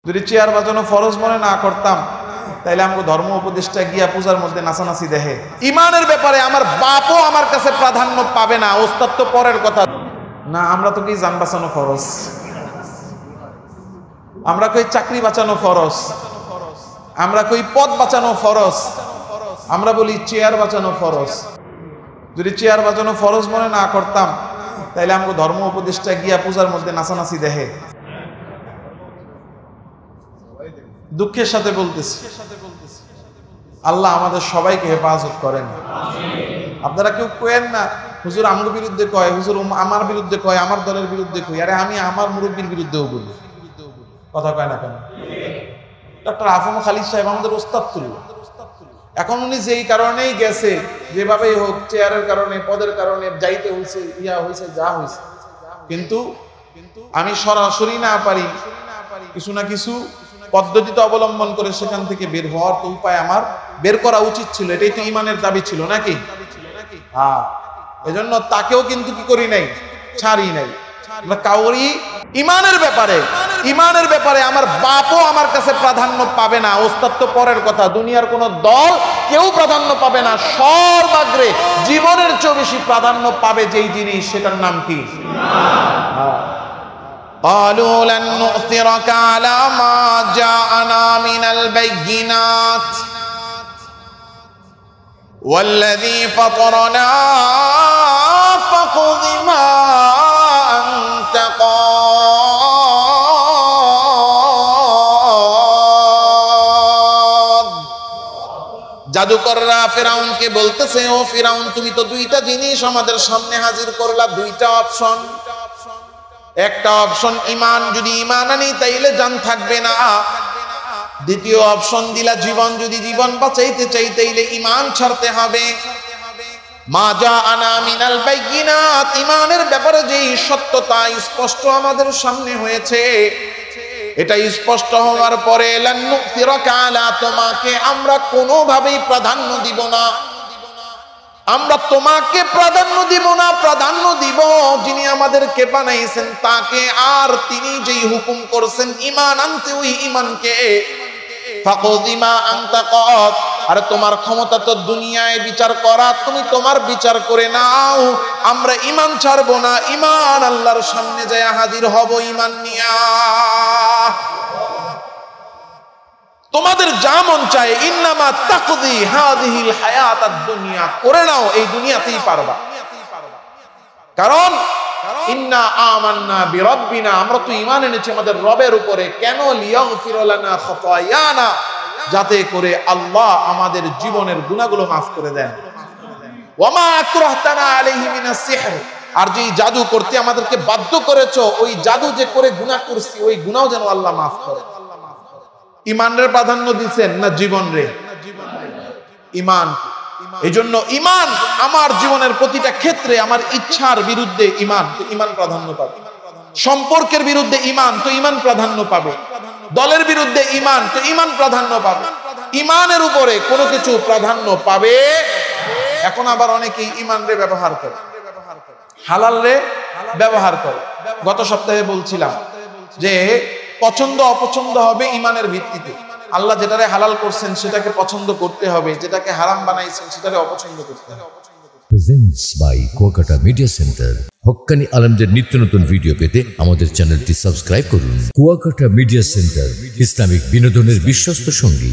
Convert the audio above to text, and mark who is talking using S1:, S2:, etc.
S1: যদি চেয়ার বাজানো ফরজ মনে না করতাম তাইলে আমাকে ধর্ম উপদেষ্টা গিয়া পূজার মধ্যে নাচানাচি দেখে। ইমানের ব্যাপারে আমার বাপও আমার কাছে প্রাধান্য পাবে না, ওস্তাদ তো পরের কথা না। আমরা তো কি জান বাঁচানো ফরজ, আমরা কই চাকরি বাঁচানো ফরজ, আমরা কই পদ বাঁচানো ফরজ, আমরা বলি চেয়ার বাঁচানো ফরজ। যদি চেয়ার বাঁচানো ফরজ মনে না করতাম তাইলে আমাকে ধর্ম উপদেষ্টা গিয়া পূজার মধ্যে নাচানাচি দেখে। দুঃখের সাথে বলতেছি, আল্লাহ আমাদের সবাইকে হেফাজত করেন। আপনারা কেউ কেন না হুজুর আমার বিরুদ্ধে কয়, হুজুর আমার বিরুদ্ধে কয়, আমার দলের বিরুদ্ধে কই। আরে আমি আমার মুরব্বীর বিরুদ্ধেও বলি, কথা কয় না কেন? ডক্টর আফম খালিদ সাহেব আমাদের ওস্তাদ তুল্য। এখন উনি যেই কারণেই গেছে, যেভাবেই হোক, চেয়ারের কারণে, পদের কারণে যাইতে হয়েছে, ইয়া হয়েছে, যা হয়েছে, কিন্তু আমি সরাসরি না পারি, কিছু না কিছু পদ্ধতিতে অবলম্বন করে সেখান থেকে বের হওয়ার তো উপায় আমার বের করা উচিত ছিল। এটাই তো ইমানের দাবি ছিল নাকি? হ্যাঁ, এজন্য তাকেও কিন্তু কি করি নাই, ছাড়ি নাই। কাউরি ইমানের ব্যাপারে আমার বাপও আমার কাছে প্রাধান্য পাবে না, ওস্তাদ তো পরের কথা। দুনিয়ার কোন দল কেউ প্রাধান্য পাবে না, সর্বাগ্রে জীবনের চেয়ে বেশি প্রাধান্য পাবে যেই জিনিস, সেটার নাম কি? قالوا لن نؤثرك على ما جاءنا من البينات والذي فطرنا فاقض ما أنت قاض। জাদুকররা ফিরাউনকে বলতেছে, ও ফিরাউন, তুমি তো দুইটা জিনিস আমাদের সামনে হাজির করলা, দুইটা অপশন। একটা অপশন ইমান, যদি ইমান আনি তাইলে জান থাকবে না। দ্বিতীয় অপশন দিলা জীবন, যদি জীবন বাঁচাইতে চাই তাইলে ইমান ছাড়তে হবে। মা জাআনা মিনাল বাইয়িনাত, ইমানের ব্যাপারে যে সত্যতা স্পষ্ট আমাদের সামনে হয়েছে, এটা স্পষ্ট হওয়ার পরে লান নু'থিরাকা আলা, তোমাকে আমরা কোনোভাবেই প্রাধান্য দিব না, আমরা তোমাকে প্রাধান্য দিব না। প্রাধান্য দিব যিনি আমাদেরকে বানাইছেন তাকে, আর তিনি যেই হুকুম করছেন ঈমান আনতে, ওই ঈমানকে। ফাকদি মা আনতা কাদ, আর তোমার ক্ষমতা তো দুনিয়ায় বিচার করা, তুমি তোমার বিচার করে নাও। আমরা ঈমান ছাড়বো না, ঈমান আল্লাহর সামনে যায় হাজির হব ঈমান নিয়া। তোমাদের যা মন চায়, ইন্নামা তাকদি হাযিহিল হায়াতাদ দুনিয়া, করে নাও, এই দুনিয়াতেই পারবা। কারণ ইন্না আমান্না বিরাব্বিনা, আমরা তো ঈমান এনেছি আমাদের রবের উপরে। কেন? লিয়াগফির লানা খাতায়ানা, যাতে করে আল্লাহ আমাদের জীবনের গুনাহগুলো মাফ করে দেন। ওয়া মা আকরাহতানা আলাইহি মিনাস সিহর, আর যেই জাদু করতে আমাদেরকে বাধ্য করেছো, ওই জাদু যে করে গুনাহ করছি, ওই গুনাহও যেন আল্লাহ মাফ করে। ইমানের প্রাধান্য দিচ্ছেন না জীবন রে? ইমান। এই জন্য ইমান আমার জীবনের প্রতিটা ক্ষেত্রে, আমার ইচ্ছার বিরুদ্ধে ইমান, তো ইমান প্রাধান্য পাবে। সম্পর্কের বিরুদ্ধে ইমান, তো ইমান প্রাধান্য পাবে। দলের বিরুদ্ধে ইমান, তো ইমান প্রাধান্য পাবে। ইমানের উপরে কোনো কিছু প্রাধান্য পাবে। এখন আবার অনেকেই ইমান রে ব্যবহার করে, হালাল রে ব্যবহার করে। গত সপ্তাহে বলছিলাম যে পছন্দ অপছন্দ হবে ইমানের ভিত্তিতে। আল্লাহ যেটারে হালাল করছেন সেটাকে পছন্দ করতে হবে, যেটাকে হারাম বানাইছেন সেটাকে অপছন্দ করতে হবে।
S2: Presents by Kuakata media centre. হক্কানি আলেমদের নিত্য নতুন ভিডিও পেতে আমাদের চ্যানেলটি সাবস্ক্রাইব করুন। কুয়াকাটা মিডিয়া সেন্টার, ইসলামিক বিনোদনের বিশ্বস্ত সঙ্গী।